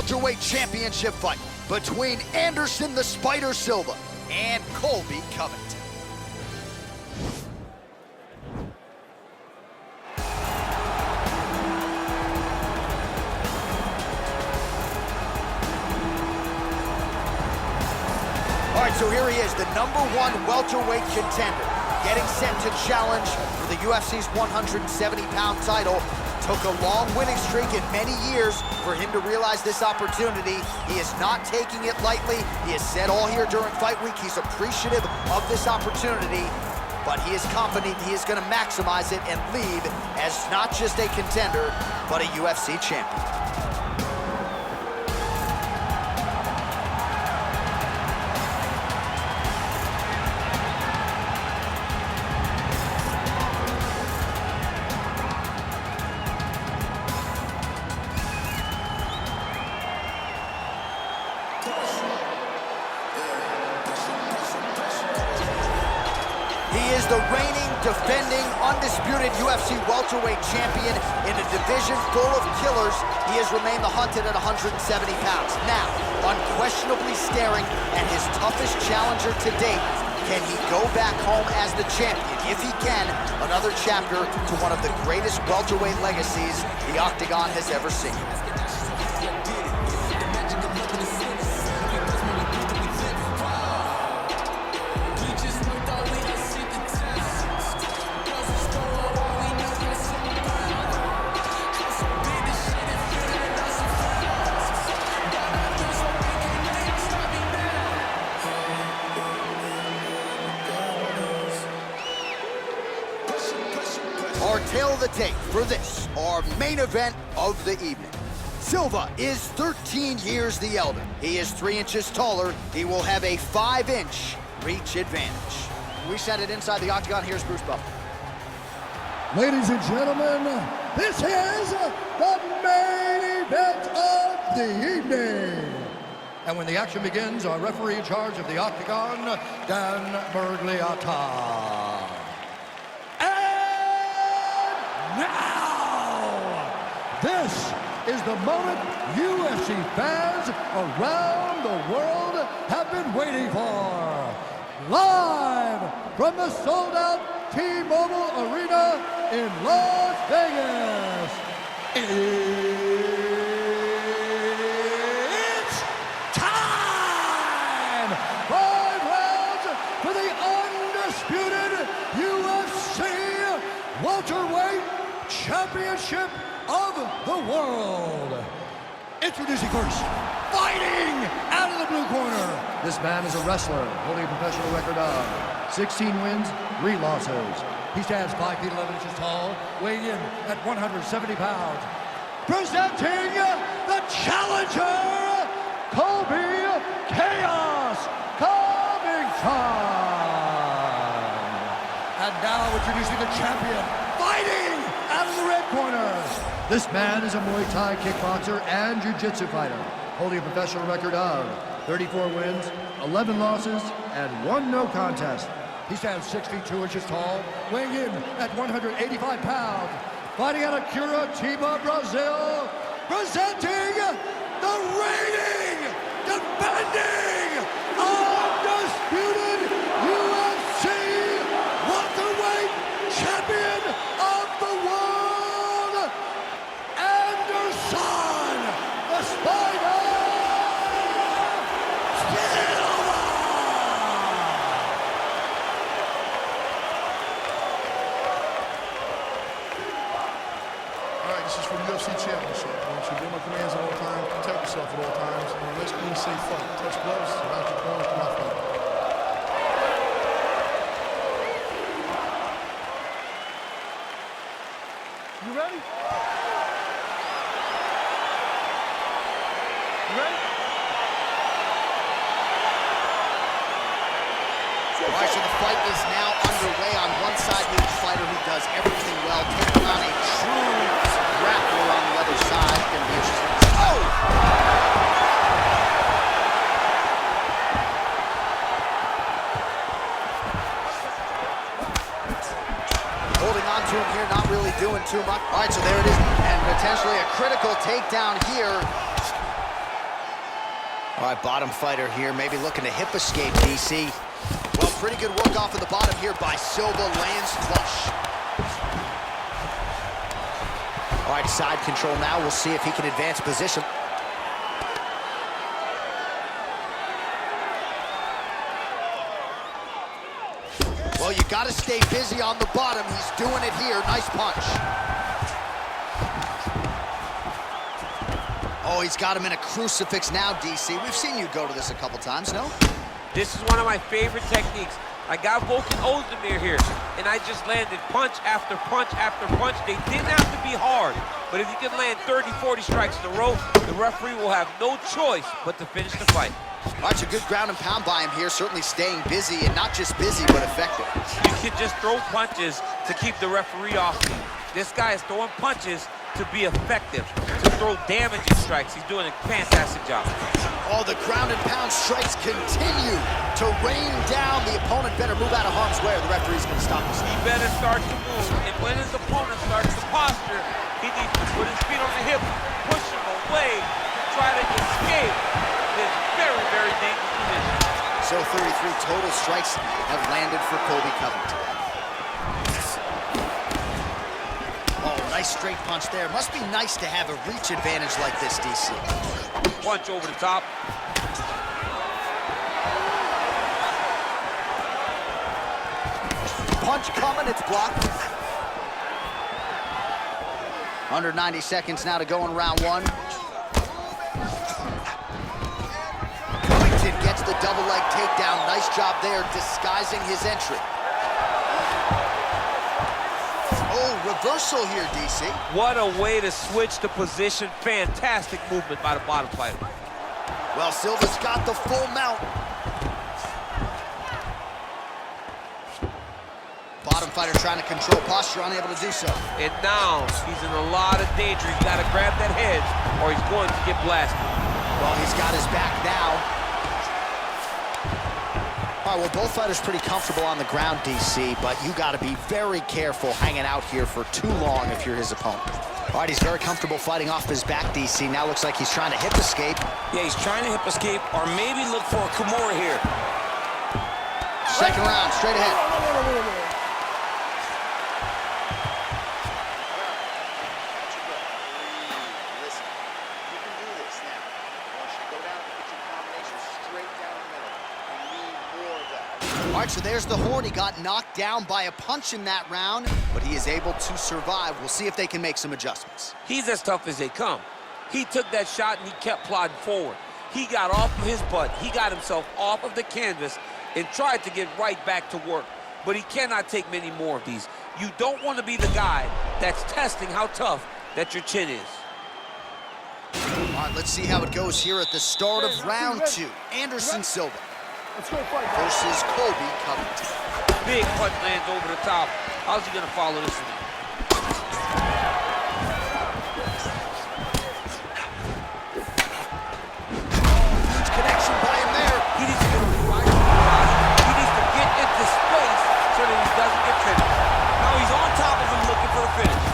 welterweight championship fight between Anderson the Spider Silva and Colby Covington. All right, so here he is, the #1 welterweight contender, getting set to challenge for the UFC's 170-pound title. Took a long winning streak in many years for him to realize this opportunity. He is not taking it lightly. He has said all here during fight week he's appreciative of this opportunity, but he is confident he is going to maximize it and leave as not just a contender, but a UFC champion. He is the reigning, defending, undisputed UFC welterweight champion in a division full of killers. He has remained the hunted at 170 pounds. Now, unquestionably staring at his toughest challenger to date. Can he go back home as the champion? If he can, another chapter to one of the greatest welterweight legacies the Octagon has ever seen. Our tale of the tape for this, our main event of the evening. Silva is 13 years the elder. He is 3 inches taller. He will have a 5-inch reach advantage. We send it inside the Octagon. Here's Bruce Buffer. Ladies and gentlemen, this is the main event of the evening. And when the action begins, our referee in charge of the Octagon, Dan Bergliata. Now, this is the moment UFC fans around the world have been waiting for. Live from the sold-out T-Mobile Arena in Las Vegas, it's time! 5 rounds for the undisputed UFC welterweight championship of the world. Introducing first, fighting out of the blue corner. This man is a wrestler holding a professional record of 16 wins, 3 losses. He stands 5 feet 11 inches tall, weighing in at 170 pounds. Presenting the challenger, Colby Chaos Covington. And now introducing the champion, fighting out of the red corner. This man is a Muay Thai kickboxer and jiu-jitsu fighter, holding a professional record of 34 wins, 11 losses, and 1 no contest. He stands 6 feet 2 inches tall, weighing in at 185 pounds. Fighting out of Curitiba, Brazil, presenting the reigning, defending, undisputed UFC welterweight champion of the world, Anderson the Spider Silva. All right, this is for the UFC Championship. I want you to do my commands at all times, protect yourself at all times, and let's clean, safe fight. Touch gloves, around your corners, come out fight. You ready? You ready? All right, so the fight is now underway. On one side, we have a fighter who does everything well, taking on a true grappler on the other side. Gonna be interesting. Oh! Holding on to him here, not really doing too much. All right, so there it is, and potentially a critical takedown here. All right, bottom fighter here, maybe looking to hip escape, DC. Well, pretty good work off of the bottom here by Silva, lands flush. All right, side control now. We'll see if he can advance position. Well, you got to stay busy on the bottom. He's doing it here. Nice punch. Oh, he's got him in a crucifix now, DC. We've seen you go to this a couple times, no? This is one of my favorite techniques. I got Volkan Ozdemir here, and I just landed punch after punch after punch. They didn't have to be hard, but if you can land 30, 40 strikes in a row, the referee will have no choice but to finish the fight. All right, it's a good ground and pound by him here, certainly staying busy, and not just busy, but effective. You can just throw punches to keep the referee off you. This guy is throwing punches to be effective, to throw damaging strikes. He's doing a fantastic job. Oh, the ground and pound strikes continue to rain down. The opponent better move out of harm's way or the referee's going to stop this. He better start to move, and when his opponent starts to posture, he needs to put his feet on the hip, push him away, try to escape this very, very dangerous position. So 33 total strikes have landed for Colby Covington. Oh, nice straight punch there. Must be nice to have a reach advantage like this, DC. Punch over the top. Punch coming, it's blocked. Under 90 seconds now to go in round one. Covington gets the double leg takedown. Nice job there, disguising his entry. Oh, reversal here, DC. What a way to switch the position. Fantastic movement by the bottom fighter. Well, Silva's got the full mount. Bottom fighter trying to control posture, unable to do so. And now he's in a lot of danger. He's got to grab that head or he's going to get blasted. Well, he's got his back now. All right, well, both fighters pretty comfortable on the ground, DC, but you got to be very careful hanging out here for too long if you're his opponent. All right, he's very comfortable fighting off his back, DC. Now looks like he's trying to hip escape. Yeah, he's trying to hip escape or maybe look for a Kimura here. Second round, straight ahead. Listen, you can do this now. I want you to go down and get your combination straight down the middle. We need more of that. All right, so there's the horn. He got knocked down by a punch in that round, but he is able to survive. We'll see if they can make some adjustments. He's as tough as they come. He took that shot and he kept plodding forward. He got off of his butt. He got himself off of the canvas and tried to get right back to work. But he cannot take many more of these. You don't want to be the guy that's testing how tough that your chin is. All right, let's see how it goes here at the start of round two. Anderson Silva versus Colby Covington. Big punch lands over the top. How's he going to follow this one? Connection by him there. He needs to get right. He needs to get into space so that he doesn't get finished. Now he's on top of him looking for a finish.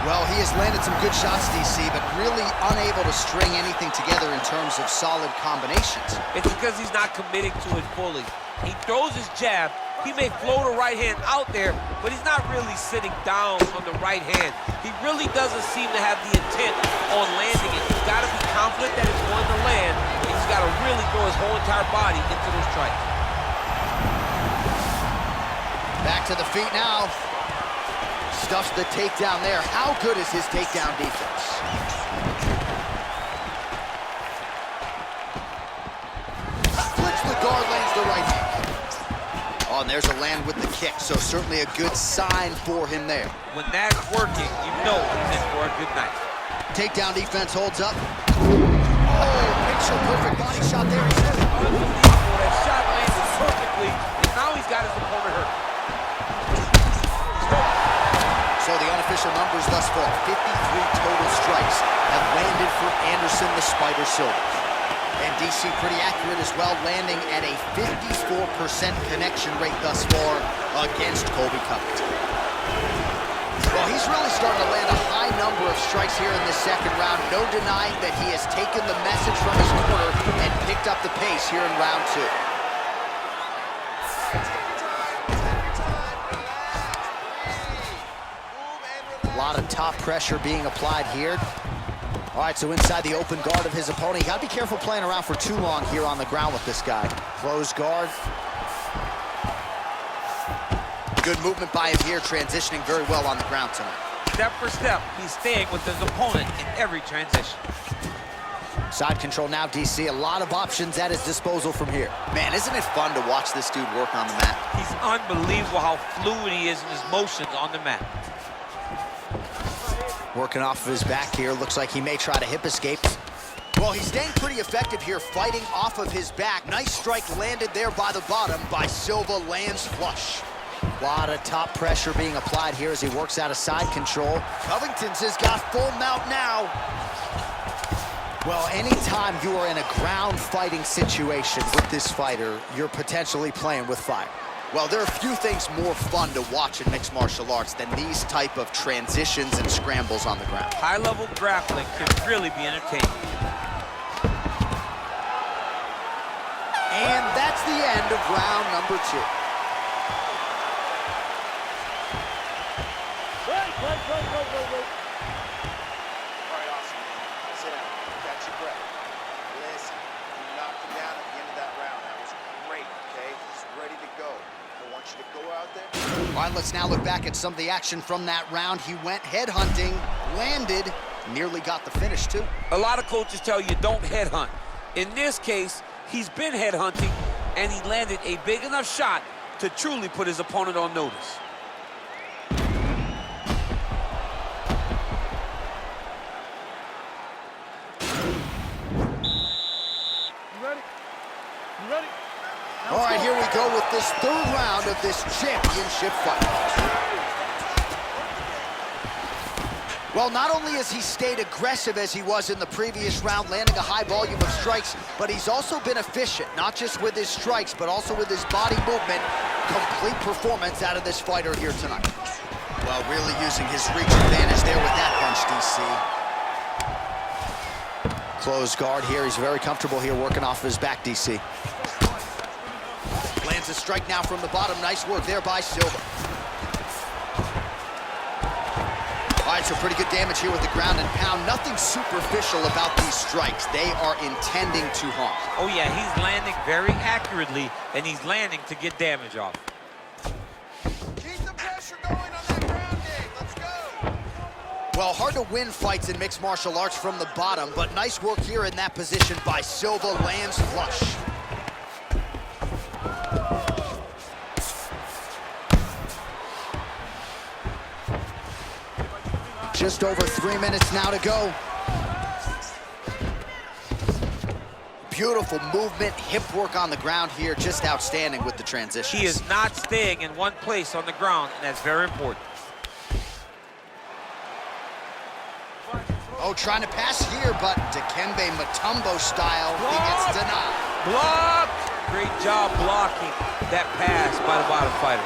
Well, he has landed some good shots, DC, but really unable to string anything together in terms of solid combinations. It's because he's not committing to it fully. He throws his jab. He may float a right hand out there, but he's not really sitting down on the right hand. He really doesn't seem to have the intent on landing it. He's got to be confident that it's going to land, and he's got to really throw his whole entire body into those strikes. Back to the feet now. Stuffs the takedown there. How good is his takedown defense? Flips the guard, lands the right hand. Oh, and there's a land with the kick, so certainly a good sign for him there. When that's working, you know he's in for a good night. Takedown defense holds up. Oh, picture perfect body shot there. Unbelievable. That shot landed perfectly, and now he's got his opponent hurt. So the unofficial numbers thus far, 53 total strikes have landed for Anderson the Spider Silva. And DC pretty accurate as well, landing at a 54% connection rate thus far against Colby Covington. Well, he's really starting to land a high number of strikes here in this second round. No denying that he has taken the message from his corner and picked up the pace here in round 2. A lot of top pressure being applied here. All right, so inside the open guard of his opponent. You gotta be careful playing around for too long here on the ground with this guy. Closed guard. Good movement by him here, transitioning very well on the ground tonight. Step for step, he's staying with his opponent in every transition. Side control now, DC. A lot of options at his disposal from here. Man, isn't it fun to watch this dude work on the mat? He's unbelievable how fluid he is in his motions on the mat. Working off of his back here. Looks like he may try to hip escape. Well, he's staying pretty effective here, fighting off of his back. Nice strike landed there by the bottom by Silva, lands flush. A lot of top pressure being applied here as he works out of side control. Covington's has got full mount now. Well, anytime you are in a ground fighting situation with this fighter, you're potentially playing with fire. Well, there are few things more fun to watch in mixed martial arts than these type of transitions and scrambles on the ground. High-level grappling can really be entertaining. And that's the end of round number 2. All right, awesome. Sit down. Catch your breath. Listen, you knocked him down at the end of that round. That was great, okay? He's ready to go. I want you to go out there. All right, let's now look back at some of the action from that round. He went headhunting, landed, nearly got the finish, too. A lot of coaches tell you don't headhunt. In this case, he's been headhunting, and he landed a big enough shot to truly put his opponent on notice. All right, here we go with this third round of this championship fight. Well, not only has he stayed aggressive as he was in the previous round, landing a high volume of strikes, but he's also been efficient, not just with his strikes, but also with his body movement. Complete performance out of this fighter here tonight. Well, really using his reach advantage there with that punch, DC. Closed guard here. He's very comfortable here working off of his back, DC. Lands a strike now from the bottom. Nice work there by Silva. All right, so pretty good damage here with the ground and pound. Nothing superficial about these strikes. They are intending to harm. Oh, yeah, he's landing very accurately, and he's landing to get damage off. Keep the pressure going on that ground game. Let's go. Well, hard to win fights in mixed martial arts from the bottom, but nice work here in that position by Silva, lands flush. Just over 3 minutes now to go. Beautiful movement, hip work on the ground here, just outstanding with the transitions. He is not staying in one place on the ground, and that's very important. Oh, trying to pass here, but Dikembe Mutombo style, he gets denied. Blocked! Great job blocking that pass by the bottom fighter.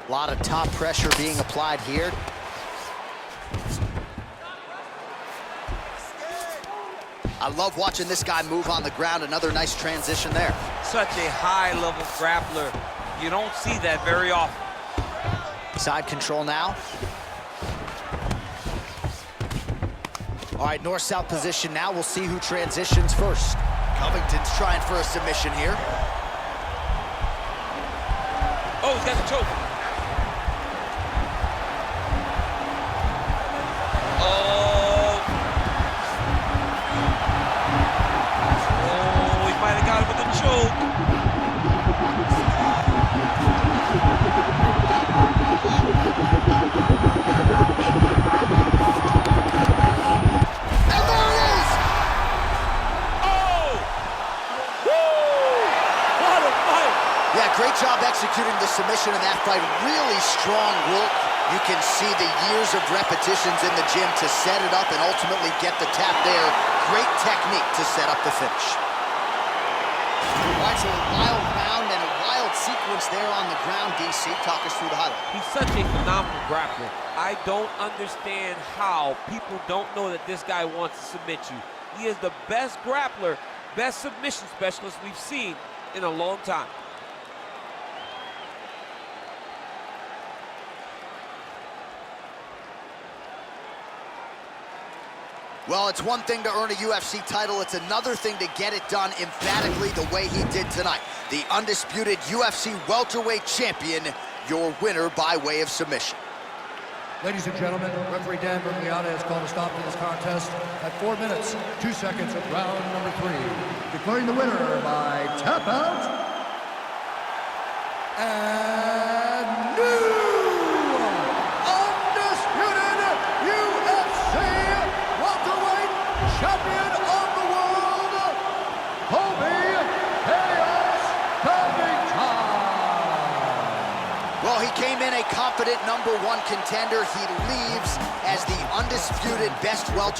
A lot of top pressure being applied here. I love watching this guy move on the ground. Another nice transition there. Such a high-level grappler. You don't see that very often. Side control now. All right, north-south position now. We'll see who transitions first. Covington's trying for a submission here. Oh, he's got the choke. Great job executing the submission in that fight. Really strong work. You can see the years of repetitions in the gym to set it up and ultimately get the tap there. Great technique to set up the finish. All right, so a wild round and a wild sequence sequence there on the ground, DC. Talk us through the highlight. He's such a phenomenal grappler. I don't understand how people don't know that this guy wants to submit you. He is the best grappler, best submission specialist we've seen in a long time. Well, it's one thing to earn a UFC title. It's another thing to get it done emphatically the way he did tonight. The undisputed UFC welterweight champion, your winner by way of submission. Ladies and gentlemen, referee Dan Bergliata has called a stop to this contest at 4 minutes, 2 seconds of round number 3, declaring the winner by tap out and new undisputed UFC welterweight champion of the world, Colby Covington. Well, he came in a confident #1 contender. He leaves as the undisputed best welterweight.